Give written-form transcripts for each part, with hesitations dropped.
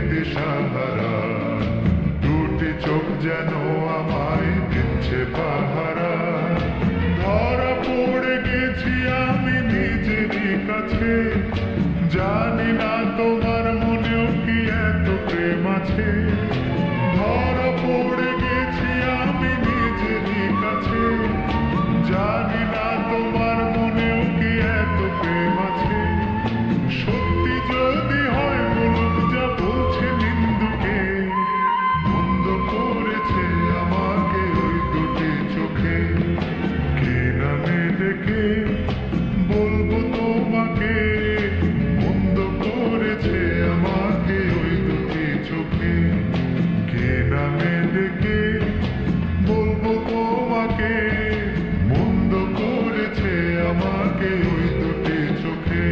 দিশাহারা, দুটি চোখ যেন আমায় দিচ্ছে পাহারা। ধরা পড়ে গেছি আমি নিজেরই কাছে, জানি না তোমার মনেও কি এত প্রেম আছে। ধরা পড়ে গেছি আমি নিজেরই কাছে, জানি না তোমার মনেও কি এত প্রেম আছে। সত্যি যদি হয় বলুক যা বলছে নিন্দুকে, বন্ধ করেছে আমাকে ওই দুটি চোখে। কে নামে ডেকে বলবো তোমাকে, বন্ধ করেছে আমাকে ওই দুটি চোখে। কে নামে ডেকে বলবো তোমাকে, বন্ধ করেছে আমাকে ওই দুটি চোখে।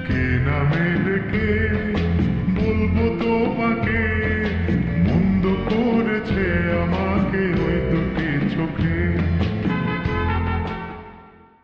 কে নামে ডেকে বলবো তোমাকে,